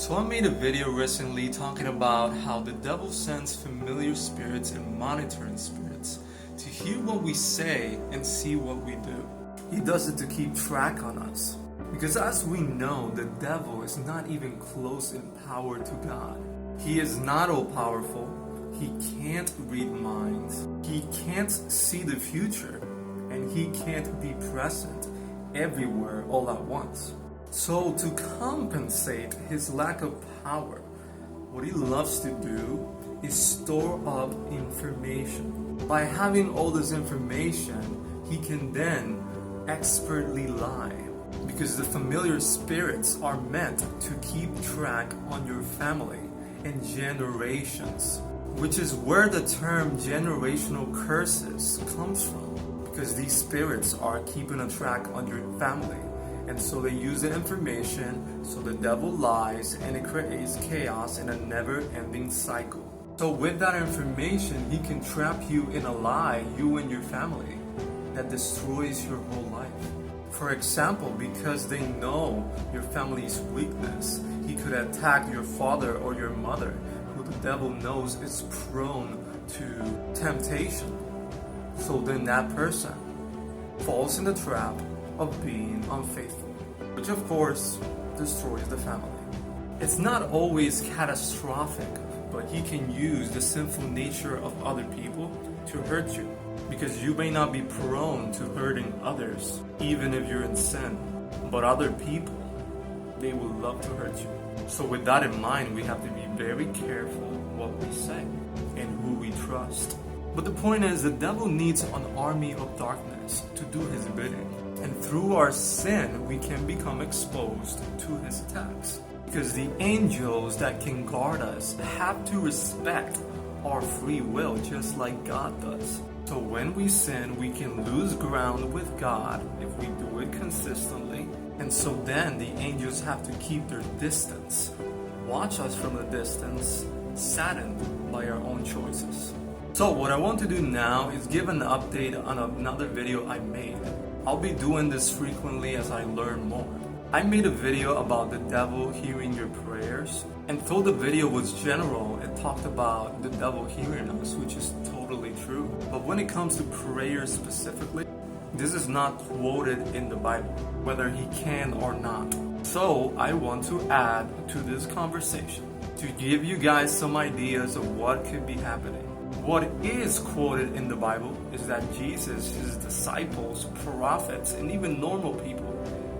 So I made a video recently talking about how the devil sends familiar spirits and monitoring spirits to hear what we say and see what we do. He does it to keep track on us. Because as we know, the devil is not even close in power to God. He is not all-powerful. He can't read minds. He can't see the future. And he can't be present everywhere all at once. So to compensate his lack of power, what he loves to do is store up information. By having all this information, he can then expertly lie. Because the familiar spirits are meant to keep track on your family and generations, which is where the term generational curses comes from. Because these spirits are keeping a track on your family. And so they use the information, so the devil lies, and it creates chaos in a never-ending cycle. So with that information, he can trap you in a lie, you and your family, that destroys your whole life. For example, because they know your family's weakness, he could attack your father or your mother, who the devil knows is prone to temptation. So then that person falls in the trap of being unfaithful, which of course destroys the family. It's not always catastrophic, but he can use the sinful nature of other people to hurt you, because you may not be prone to hurting others, even if you're in sin, but other people, they will love to hurt you. So with that in mind, we have to be very careful what we say and who we trust. But the point is, the devil needs an army of darkness to do his bidding. And through our sin, we can become exposed to his attacks. Because the angels that can guard us have to respect our free will just like God does. So when we sin, we can lose ground with God if we do it consistently. And so then the angels have to keep their distance, watch us from a distance, saddened by our own choices. So what I want to do now is give an update on another video I made. I'll be doing this frequently as I learn more. I made a video about the devil hearing your prayers, and though the video was general, it talked about the devil hearing us, which is totally true. But when it comes to prayers specifically, this is not quoted in the Bible, whether he can or not. So I want to add to this conversation to give you guys some ideas of what could be happening. What is quoted in the Bible is that Jesus, his disciples, prophets, and even normal people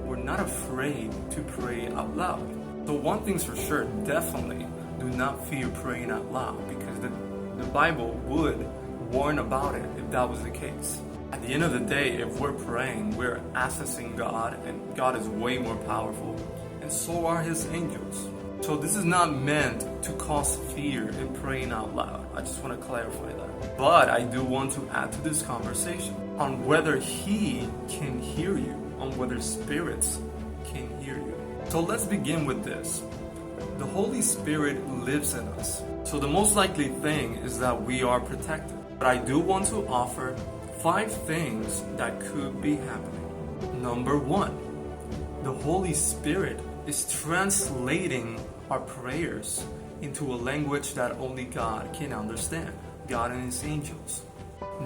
were not afraid to pray out loud. So one thing's for sure, definitely do not fear praying out loud, because the Bible would warn about it if that was the case. At the end of the day, if we're praying, we're accessing God, and God is way more powerful, and so are his angels. So this is not meant to cause fear in praying out loud. I just want to clarify that. But I do want to add to this conversation on whether he can hear you, on whether spirits can hear you. So let's begin with this. The Holy Spirit lives in us. So the most likely thing is that we are protected. But I do want to offer 5 things that could be happening. Number 1, the Holy Spirit is translating our prayers into a language that only God can understand, God and his angels.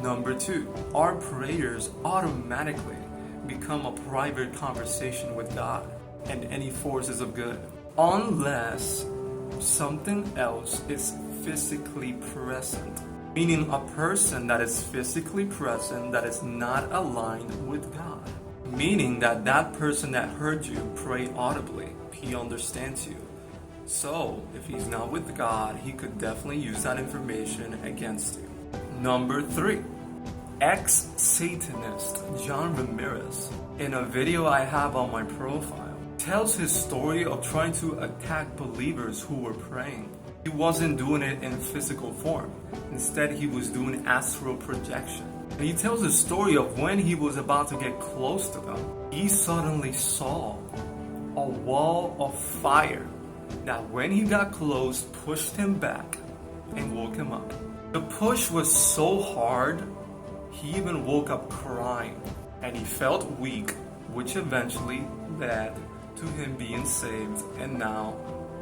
Number 2, our prayers automatically become a private conversation with God and any forces of good, unless something else is physically present. Meaning a person that is physically present that is not aligned with God. Meaning that that person that heard you pray audibly, he understands you. So, if he's not with God, he could definitely use that information against you. Number 3, ex-Satanist John Ramirez, in a video I have on my profile, tells his story of trying to attack believers who were praying. He wasn't doing it in physical form. Instead, he was doing astral projection. And he tells the story of when he was about to get close to them, he suddenly saw a wall of fire that when he got close, pushed him back and woke him up. The push was so hard, he even woke up crying, and he felt weak, which eventually led to him being saved and now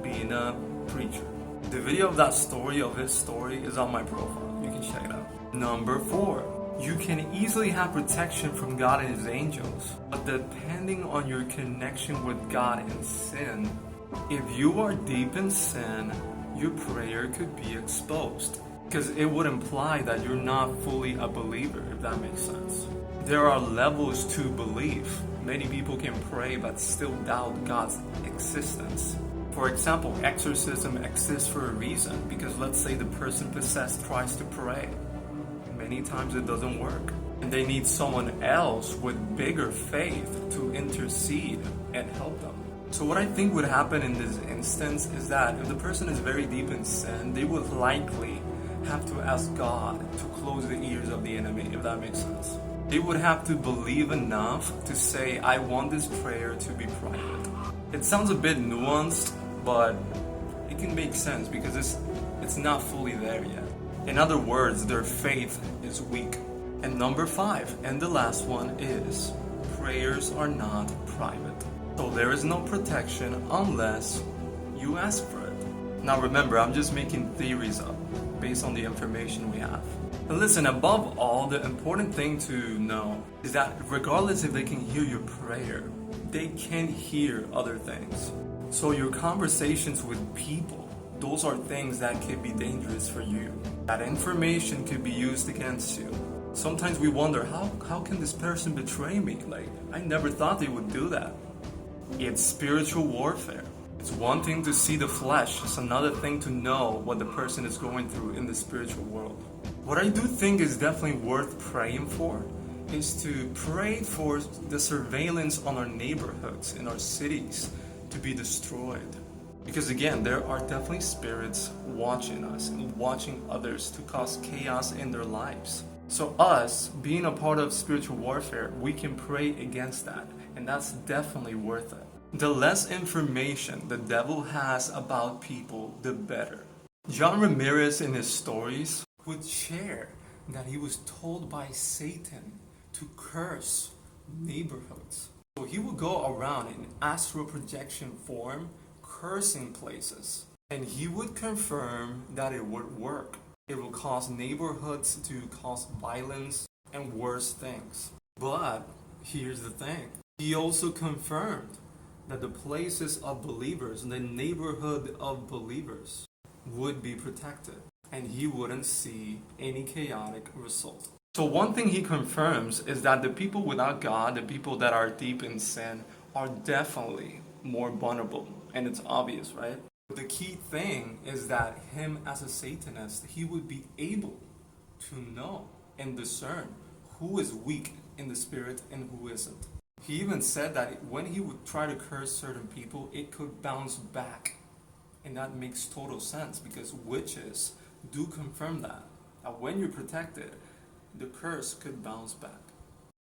being a preacher. The video of that story, of his story, is on my profile. You can check it out. Number 4, you can easily have protection from God and His angels, but depending on your connection with God and sin, if you are deep in sin, your prayer could be exposed. Because it would imply that you're not fully a believer, if that makes sense. There are levels to belief. Many people can pray but still doubt God's existence. For example, exorcism exists for a reason, because let's say the person possessed tries to pray. Many times it doesn't work. And they need someone else with bigger faith to intercede and help them. So what I think would happen in this instance is that if the person is very deep in sin, they would likely have to ask God to close the ears of the enemy, if that makes sense. They would have to believe enough to say, I want this prayer to be private. It sounds a bit nuanced, but it can make sense because it's not fully there yet. In other words, their faith is weak. And number 5, and the last one, is prayers are not private. So there is no protection unless you ask for it. Now remember, I'm just making theories up based on the information we have. And listen, above all, the important thing to know is that regardless if they can hear your prayer, they can't hear other things. So your conversations with people, those are things that could be dangerous for you. That information could be used against you. Sometimes we wonder, how can this person betray me? Like, I never thought they would do that. It's spiritual warfare. It's one thing to see the flesh, it's another thing to know what the person is going through in the spiritual world. What I do think is definitely worth praying for is to pray for the surveillance on our neighborhoods, in our cities, to be destroyed. Because again, there are definitely spirits watching us and watching others to cause chaos in their lives. So us, being a part of spiritual warfare, we can pray against that, and that's definitely worth it. The less information the devil has about people, the better. John Ramirez in his stories would share that he was told by Satan to curse neighborhoods. So he would go around in astral projection form, cursing places. And he would confirm that it would work. It will cause neighborhoods to cause violence and worse things. But here's the thing. He also confirmed that the places of believers, the neighborhood of believers, would be protected. And he wouldn't see any chaotic result. So one thing he confirms is that the people without God, the people that are deep in sin, are definitely more vulnerable. And it's obvious, right? The key thing is that him as a Satanist, he would be able to know and discern who is weak in the spirit and who isn't. He even said that when he would try to curse certain people, it could bounce back. And that makes total sense because witches do confirm that when you're protected, the curse could bounce back.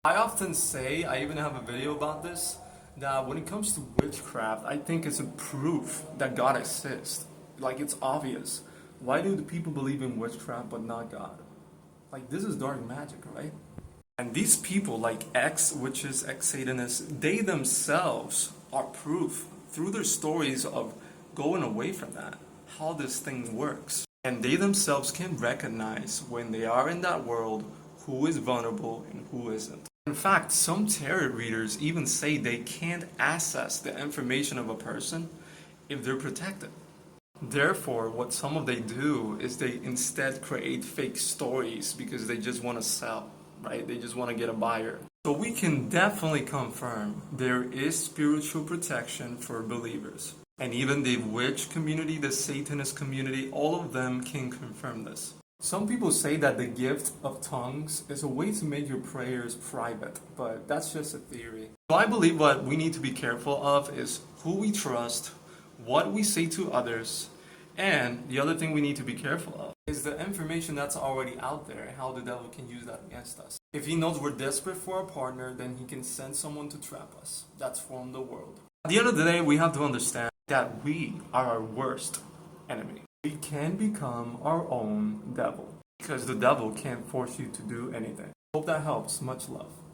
I often say, I even have a video about this, that when it comes to witchcraft, I think it's a proof that God exists. Like, it's obvious. Why do the people believe in witchcraft but not God? Like, this is dark magic, right? And these people, like ex-witches, ex-Satanists, they themselves are proof through their stories of going away from that, how this thing works. And they themselves can recognize when they are in that world who is vulnerable and who isn't. In fact, some tarot readers even say they can't access the information of a person if they're protected. Therefore, what some of they do is they instead create fake stories because they just want to sell, right? They just want to get a buyer. So we can definitely confirm there is spiritual protection for believers. And even the witch community, the Satanist community, all of them can confirm this. Some people say that the gift of tongues is a way to make your prayers private, but that's just a theory. So I believe what we need to be careful of is who we trust, what we say to others, and the other thing we need to be careful of is the information that's already out there and how the devil can use that against us. If he knows we're desperate for a partner, then he can send someone to trap us. That's from the world. At the end of the day, we have to understand that we are our worst enemy. We can become our own devil because the devil can't force you to do anything. Hope that helps. Much love.